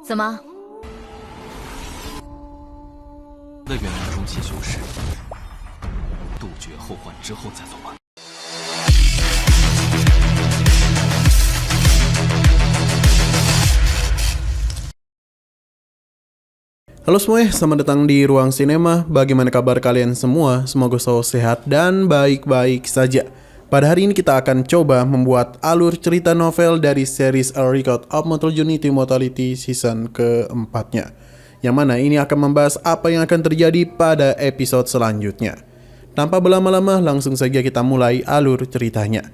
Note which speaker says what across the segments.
Speaker 1: 怎么？
Speaker 2: 的原来中期修士，杜绝后患之后再走吧。
Speaker 3: Halo semuanya, selamat datang di Ruang Sinema. Bagaimana kabar kalian semua? Semoga selalu sehat dan baik-baik saja. Pada hari ini kita akan coba membuat alur cerita novel dari series A Record of Mortal Unity Mortality season keempatnya, yang mana ini akan membahas apa yang akan terjadi pada episode selanjutnya. Tanpa berlama-lama, langsung saja kita mulai alur ceritanya.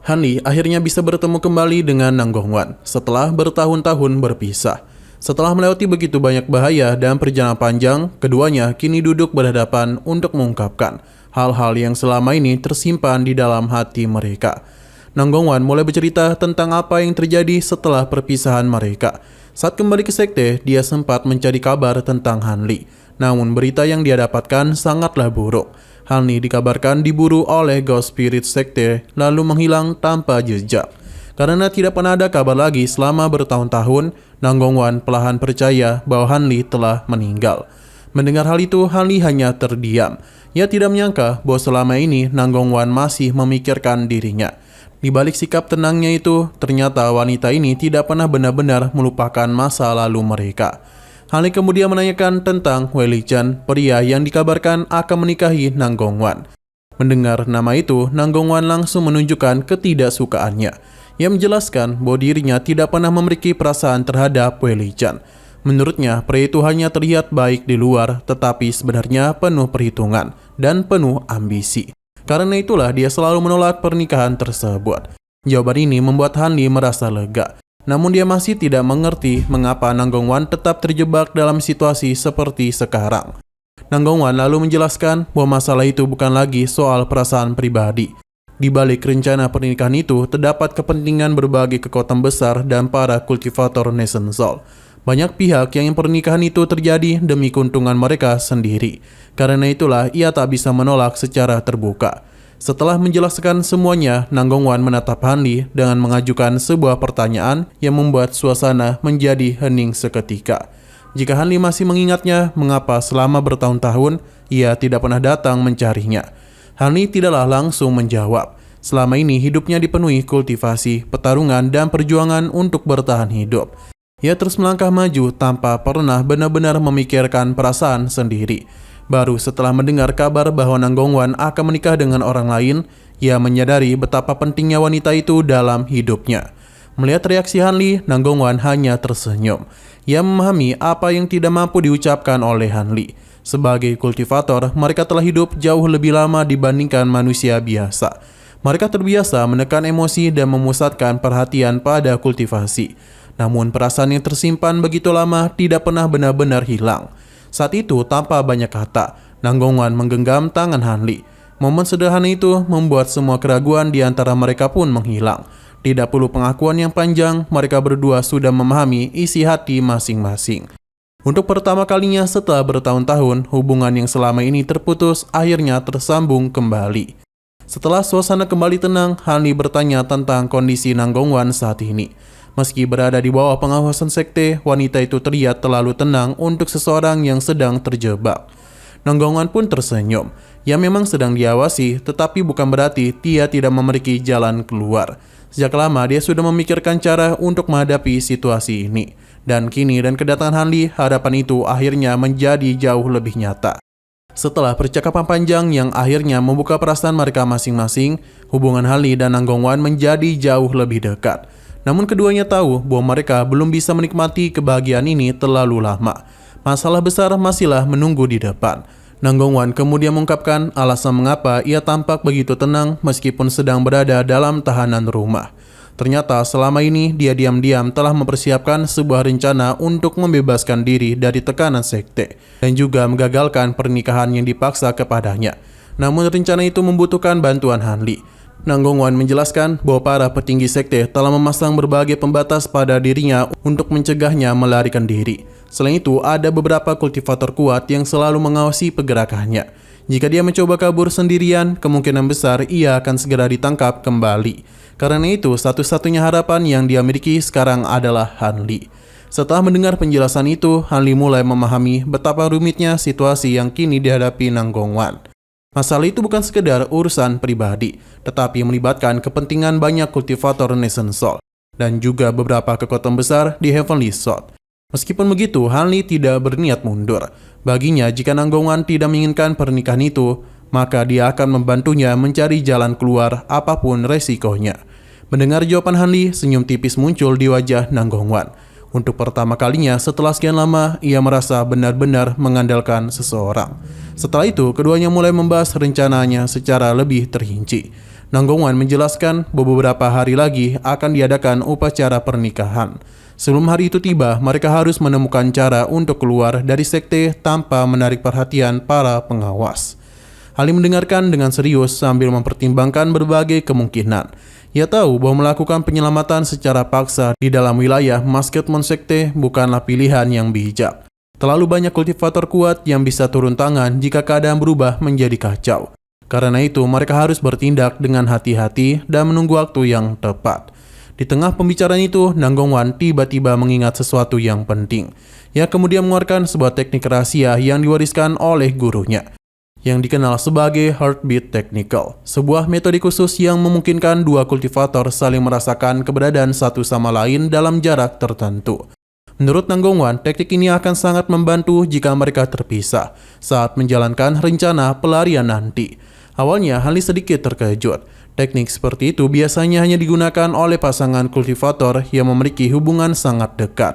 Speaker 3: Hanli akhirnya bisa bertemu kembali dengan Nang Gongwan setelah bertahun-tahun berpisah. Setelah melewati begitu banyak bahaya dan perjalanan panjang, keduanya kini duduk berhadapan untuk mengungkapkan hal-hal yang selama ini tersimpan di dalam hati mereka. Nang Gongwan mulai bercerita tentang apa yang terjadi setelah perpisahan mereka. Saat kembali ke sekte, dia sempat mencari kabar tentang Hanli. Namun berita yang dia dapatkan sangatlah buruk. Hanli dikabarkan diburu oleh Ghost Spirit sekte lalu menghilang tanpa jejak. Karena tidak pernah ada kabar lagi selama bertahun-tahun, Nang Gongwan perlahan percaya bahwa Hanli telah meninggal. Mendengar hal itu, Hanli hanya terdiam. Ia tidak menyangka bahwa selama ini Nang Gongwan masih memikirkan dirinya. Di balik sikap tenangnya itu, ternyata wanita ini tidak pernah benar-benar melupakan masa lalu mereka. Hanli kemudian menanyakan tentang Wei Lichen, pria yang dikabarkan akan menikahi Nang Gongwan. Mendengar nama itu, Nang Gongwan langsung menunjukkan ketidaksukaannya. Ia menjelaskan bahwa dirinya tidak pernah memiliki perasaan terhadap Wei Lichen. Menurutnya, pria itu hanya terlihat baik di luar, tetapi sebenarnya penuh perhitungan dan penuh ambisi. Karena itulah dia selalu menolak pernikahan tersebut. Jawaban ini membuat Hanli merasa lega. Namun dia masih tidak mengerti mengapa Nang Gongwan tetap terjebak dalam situasi seperti sekarang. Nang Gongwan lalu menjelaskan bahwa masalah itu bukan lagi soal perasaan pribadi. Di balik rencana pernikahan itu, terdapat kepentingan berbagai kekuatan besar dan para kultivator Nation Soul. Banyak pihak yang pernikahan itu terjadi demi keuntungan mereka sendiri. Karena itulah ia tak bisa menolak secara terbuka. Setelah menjelaskan semuanya, Nang Gongwan menatap Hanli dengan mengajukan sebuah pertanyaan yang membuat suasana menjadi hening seketika. Jika Hanli masih mengingatnya mengapa selama bertahun-tahun ia tidak pernah datang mencarinya, Hanli tidaklah langsung menjawab. Selama ini hidupnya dipenuhi kultivasi, pertarungan, dan perjuangan untuk bertahan hidup. Ia terus melangkah maju tanpa pernah benar-benar memikirkan perasaan sendiri. Baru setelah mendengar kabar bahwa Nang Gongwan akan menikah dengan orang lain, ia menyadari betapa pentingnya wanita itu dalam hidupnya. Melihat reaksi Hanli, Nang Gongwan hanya tersenyum. Ia memahami apa yang tidak mampu diucapkan oleh Hanli. Sebagai kultivator, mereka telah hidup jauh lebih lama dibandingkan manusia biasa. Mereka terbiasa menekan emosi dan memusatkan perhatian pada kultivasi. Namun perasaan yang tersimpan begitu lama tidak pernah benar-benar hilang. Saat itu, tanpa banyak kata, Nang Gongwan menggenggam tangan Hanli. Momen sederhana itu membuat semua keraguan di antara mereka pun menghilang. Tidak perlu pengakuan yang panjang, mereka berdua sudah memahami isi hati masing-masing. Untuk pertama kalinya setelah bertahun-tahun, hubungan yang selama ini terputus akhirnya tersambung kembali. Setelah suasana kembali tenang, Hanli bertanya tentang kondisi Nang Gongwan saat ini. Meski berada di bawah pengawasan sekte, wanita itu terlihat terlalu tenang untuk seseorang yang sedang terjebak. Nang Gongwan pun tersenyum. Ia memang sedang diawasi, tetapi bukan berarti dia tidak memiliki jalan keluar. Sejak lama dia sudah memikirkan cara untuk menghadapi situasi ini. Dan kini dan kedatangan Hanli, harapan itu akhirnya menjadi jauh lebih nyata. Setelah percakapan panjang yang akhirnya membuka perasaan mereka masing-masing, hubungan Hanli dan Nang Gongwan menjadi jauh lebih dekat. Namun keduanya tahu bahwa mereka belum bisa menikmati kebahagiaan ini terlalu lama. Masalah besar masihlah menunggu di depan. Nang Gongwan kemudian mengungkapkan alasan mengapa ia tampak begitu tenang meskipun sedang berada dalam tahanan rumah. Ternyata selama ini dia diam-diam telah mempersiapkan sebuah rencana untuk membebaskan diri dari tekanan sekte dan juga menggagalkan pernikahan yang dipaksa kepadanya. Namun rencana itu membutuhkan bantuan Hanli. Nang Gongwan menjelaskan bahwa para petinggi sekte telah memasang berbagai pembatas pada dirinya untuk mencegahnya melarikan diri. Selain itu, ada beberapa kultivator kuat yang selalu mengawasi pergerakannya. Jika dia mencoba kabur sendirian, kemungkinan besar ia akan segera ditangkap kembali. Karena itu, satu-satunya harapan yang dia miliki sekarang adalah Hanli. Setelah mendengar penjelasan itu, Hanli mulai memahami betapa rumitnya situasi yang kini dihadapi Nanggongwan. Masalah itu bukan sekedar urusan pribadi, tetapi melibatkan kepentingan banyak kultivator Nation Soul dan juga beberapa kekuatan besar di Heavenly Sword. Meskipun begitu, Hanli tidak berniat mundur. Baginya, jika Nanggongwan tidak menginginkan pernikahan itu, maka dia akan membantunya mencari jalan keluar apapun resikonya. Mendengar jawaban Hanli, senyum tipis muncul di wajah Nanggongwan. Untuk pertama kalinya setelah sekian lama, ia merasa benar-benar mengandalkan seseorang. Setelah itu, keduanya mulai membahas rencananya secara lebih terrinci. Nanggongwan menjelaskan beberapa hari lagi akan diadakan upacara pernikahan. Sebelum hari itu tiba, mereka harus menemukan cara untuk keluar dari sekte tanpa menarik perhatian para pengawas. Hanli mendengarkan dengan serius sambil mempertimbangkan berbagai kemungkinan. Ia tahu bahwa melakukan penyelamatan secara paksa di dalam wilayah Masketmon Sekte bukanlah pilihan yang bijak. Terlalu banyak kultivator kuat yang bisa turun tangan jika keadaan berubah menjadi kacau. Karena itu, mereka harus bertindak dengan hati-hati dan menunggu waktu yang tepat. Di tengah pembicaraan itu, Nanggongwan tiba-tiba mengingat sesuatu yang penting. Ia kemudian mengeluarkan sebuah teknik rahasia yang diwariskan oleh gurunya, yang dikenal sebagai Heartbeat Technical, sebuah metode khusus yang memungkinkan dua kultivator saling merasakan keberadaan satu sama lain dalam jarak tertentu. Menurut Nanggongwan, teknik ini akan sangat membantu jika mereka terpisah saat menjalankan rencana pelarian nanti. Awalnya, Hanli sedikit terkejut. Teknik seperti itu biasanya hanya digunakan oleh pasangan kultivator yang memiliki hubungan sangat dekat.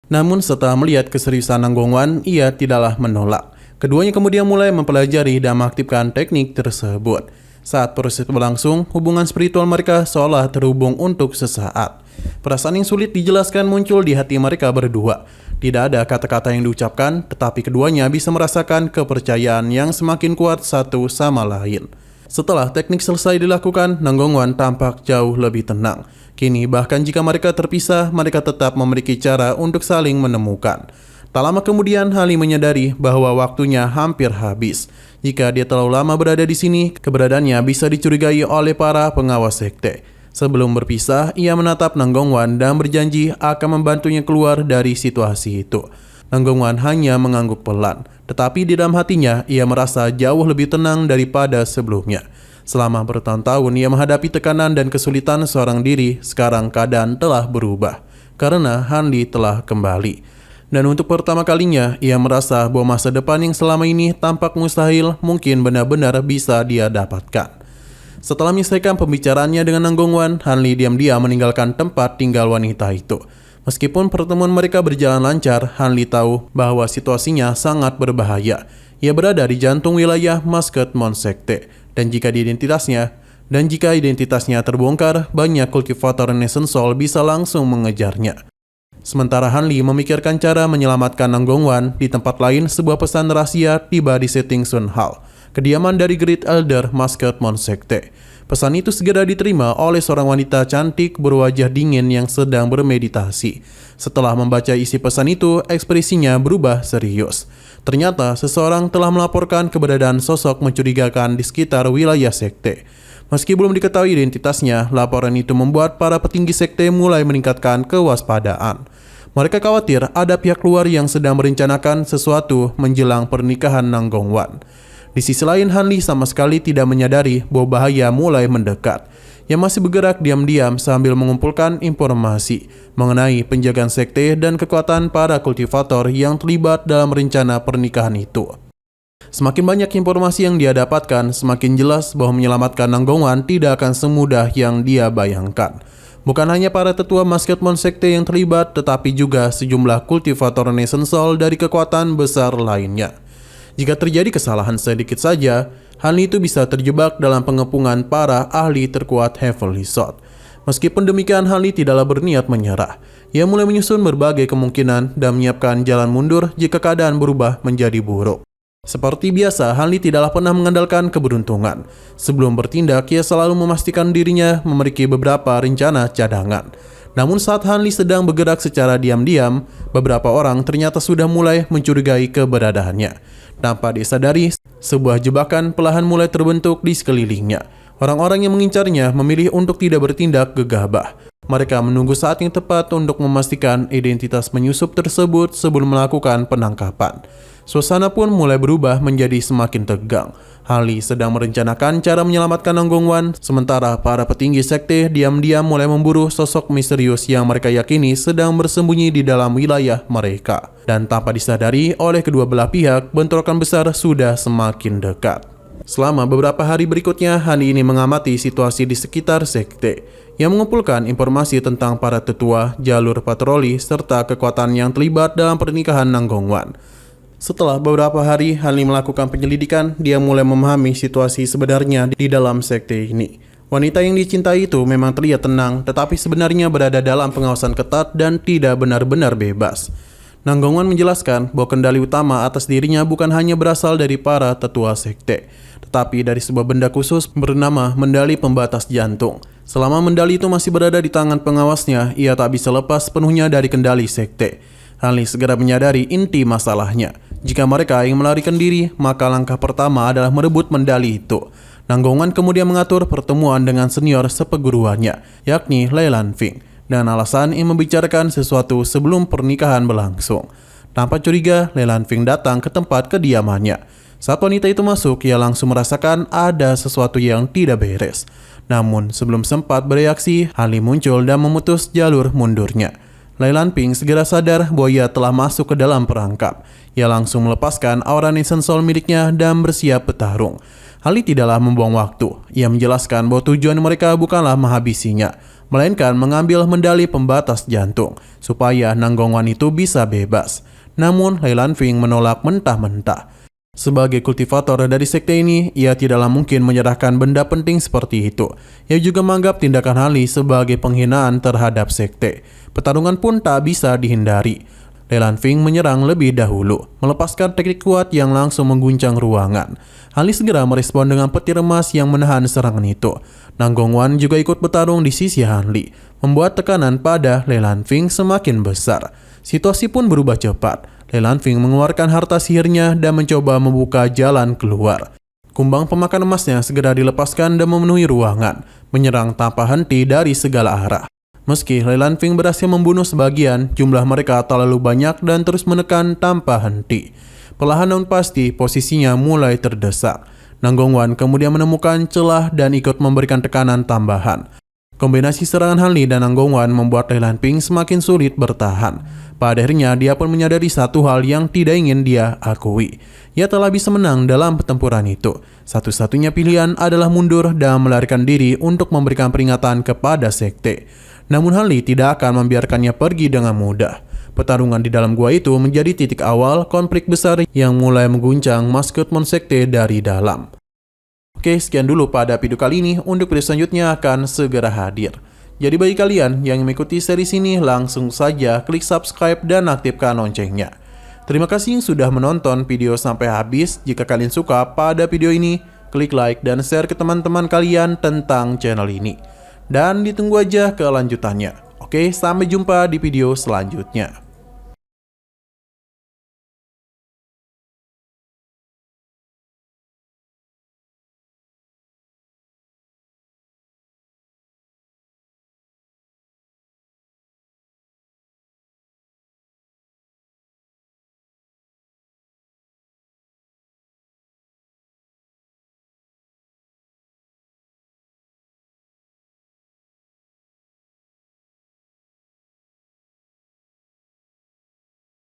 Speaker 3: Namun setelah melihat keseriusan Nanggongwan, ia tidaklah menolak. Keduanya kemudian mulai mempelajari dan mengaktifkan teknik tersebut. Saat proses berlangsung, hubungan spiritual mereka seolah terhubung untuk sesaat. Perasaan yang sulit dijelaskan muncul di hati mereka berdua. Tidak ada kata-kata yang diucapkan, tetapi keduanya bisa merasakan kepercayaan yang semakin kuat satu sama lain. Setelah teknik selesai dilakukan, Nanggongwan tampak jauh lebih tenang. Kini bahkan jika mereka terpisah, mereka tetap memiliki cara untuk saling menemukan. Tak lama kemudian, Hanli menyadari bahwa waktunya hampir habis. Jika dia terlalu lama berada di sini, keberadaannya bisa dicurigai oleh para pengawas sekte. Sebelum berpisah, ia menatap Nanggongwan dan berjanji akan membantunya keluar dari situasi itu. Nanggongwan hanya mengangguk pelan, tetapi di dalam hatinya ia merasa jauh lebih tenang daripada sebelumnya. Selama bertahun-tahun ia menghadapi tekanan dan kesulitan seorang diri, sekarang keadaan telah berubah karena Hanli telah kembali. Dan untuk pertama kalinya, ia merasa bahwa masa depan yang selama ini tampak mustahil mungkin benar-benar bisa dia dapatkan. Setelah menyelesaikan pembicaraannya dengan Nanggongwan, Hanli diam-diam meninggalkan tempat tinggal wanita itu. Meskipun pertemuan mereka berjalan lancar, Hanli tahu bahwa situasinya sangat berbahaya. Ia berada di jantung wilayah Masketmon Sekte, dan jika identitasnya terbongkar, banyak kultivator Nation Soul bisa langsung mengejarnya. Sementara Hanli memikirkan cara menyelamatkan Nanggongwan, di tempat lain sebuah pesan rahasia tiba di setting Sun Hall, kediaman dari Great Elder Masketmon Sekte. Pesan itu segera diterima oleh seorang wanita cantik berwajah dingin yang sedang bermeditasi. Setelah membaca isi pesan itu, ekspresinya berubah serius. Ternyata seseorang telah melaporkan keberadaan sosok mencurigakan di sekitar wilayah sekte. Meski belum diketahui identitasnya, laporan itu membuat para petinggi sekte mulai meningkatkan kewaspadaan. Mereka khawatir ada pihak luar yang sedang merencanakan sesuatu menjelang pernikahan Nanggongwan. Di sisi lain, Hanli sama sekali tidak menyadari bahwa bahaya mulai mendekat. Ia masih bergerak diam-diam sambil mengumpulkan informasi mengenai penjagaan sekte dan kekuatan para kultivator yang terlibat dalam rencana pernikahan itu. Semakin banyak informasi yang dia dapatkan, semakin jelas bahwa menyelamatkan Nanggongwan tidak akan semudah yang dia bayangkan. Bukan hanya para tetua Masketmon Sekte yang terlibat, tetapi juga sejumlah kultivator Nation Soul dari kekuatan besar lainnya. Jika terjadi kesalahan sedikit saja, Hanli itu bisa terjebak dalam pengepungan para ahli terkuat Heavenly Sword. Meskipun demikian, Hanli tidaklah berniat menyerah. Ia mulai menyusun berbagai kemungkinan dan menyiapkan jalan mundur jika keadaan berubah menjadi buruk. Seperti biasa, Hanli tidaklah pernah mengandalkan keberuntungan. Sebelum bertindak, ia selalu memastikan dirinya memiliki beberapa rencana cadangan. Namun saat Hanli sedang bergerak secara diam-diam, beberapa orang ternyata sudah mulai mencurigai keberadaannya. Tanpa disadari, sebuah jebakan perlahan mulai terbentuk di sekelilingnya. Orang-orang yang mengincarnya memilih untuk tidak bertindak gegabah. Mereka menunggu saat yang tepat untuk memastikan identitas penyusup tersebut sebelum melakukan penangkapan. Suasana pun mulai berubah menjadi semakin tegang. Harley sedang merencanakan cara menyelamatkan Nanggong Wan, sementara para petinggi sekte diam-diam mulai memburu sosok misterius yang mereka yakini sedang bersembunyi di dalam wilayah mereka. Dan tanpa disadari oleh kedua belah pihak, bentrokan besar sudah semakin dekat. Selama beberapa hari berikutnya, Hani ini mengamati situasi di sekitar sekte, yang mengumpulkan informasi tentang para tetua, jalur patroli, serta kekuatan yang terlibat dalam pernikahan Nanggong Wan. Setelah beberapa hari Hani melakukan penyelidikan, dia mulai memahami situasi sebenarnya di dalam sekte ini. Wanita yang dicintai itu memang terlihat tenang, tetapi sebenarnya berada dalam pengawasan ketat dan tidak benar-benar bebas. Nanggong Wan menjelaskan bahwa kendali utama atas dirinya bukan hanya berasal dari para tetua sekte, tetapi dari sebuah benda khusus bernama mendali pembatas jantung. Selama mendali itu masih berada di tangan pengawasnya, ia tak bisa lepas sepenuhnya dari kendali sekte. Harley segera menyadari inti masalahnya. Jika mereka ingin melarikan diri, maka langkah pertama adalah merebut mendali itu. Nanggong Wan kemudian mengatur pertemuan dengan senior seperguruannya, yakni Lei Lanfing, dan alasan ingin membicarakan sesuatu sebelum pernikahan berlangsung. Tanpa curiga, Lei Lanfing datang ke tempat kediamannya. Saat wanita itu masuk, ia langsung merasakan ada sesuatu yang tidak beres. Namun, sebelum sempat bereaksi, Harley muncul dan memutus jalur mundurnya. Lei Lanfing segera sadar bahwa ia telah masuk ke dalam perangkap. Ia langsung melepaskan aura Nation Soul miliknya dan bersiap bertarung. Harley tidaklah membuang waktu. Ia menjelaskan bahwa tujuan mereka bukanlah menghabisinya, melainkan mengambil mendali pembatas jantung, supaya Nanggong Wan itu bisa bebas. Namun, Lei Lanfing menolak mentah-mentah. Sebagai kultivator dari sekte ini, ia tidaklah mungkin menyerahkan benda penting seperti itu. Ia juga menganggap tindakan Harley sebagai penghinaan terhadap sekte. Pertarungan pun tak bisa dihindari. Lei Lanfing menyerang lebih dahulu, melepaskan teknik kuat yang langsung mengguncang ruangan. Harley segera merespon dengan petir emas yang menahan serangan itu. Nanggong Wan juga ikut bertarung di sisi Harley, membuat tekanan pada Lei Lanfing semakin besar. Situasi pun berubah cepat. Lei Lanfing mengeluarkan harta sihirnya dan mencoba membuka jalan keluar. Kumbang pemakan emasnya segera dilepaskan dan memenuhi ruangan, menyerang tanpa henti dari segala arah. Meski Lei Lanfing berhasil membunuh sebagian, jumlah mereka terlalu banyak dan terus menekan tanpa henti. Perlahan namun pasti, posisinya mulai terdesak. Nanggong Wan kemudian menemukan celah dan ikut memberikan tekanan tambahan. Kombinasi serangan Harley dan Nanggong Wan membuat Lei Lanfing semakin sulit bertahan. Pada akhirnya, dia pun menyadari satu hal yang tidak ingin dia akui. Ia telah bisa menang dalam pertempuran itu. Satu-satunya pilihan adalah mundur dan melarikan diri untuk memberikan peringatan kepada sekte. Namun Harley tidak akan membiarkannya pergi dengan mudah. Pertarungan di dalam gua itu menjadi titik awal konflik besar yang mulai mengguncang maskotmon sekte dari dalam. Oke, sekian dulu pada video kali ini. Untuk video selanjutnya akan segera hadir. Jadi bagi kalian yang mengikuti series ini, langsung saja klik subscribe dan aktifkan loncengnya. Terima kasih yang sudah menonton video sampai habis. Jika kalian suka pada video ini, klik like dan share ke teman-teman kalian tentang channel ini. Dan ditunggu aja kelanjutannya. Oke, sampai jumpa di video selanjutnya.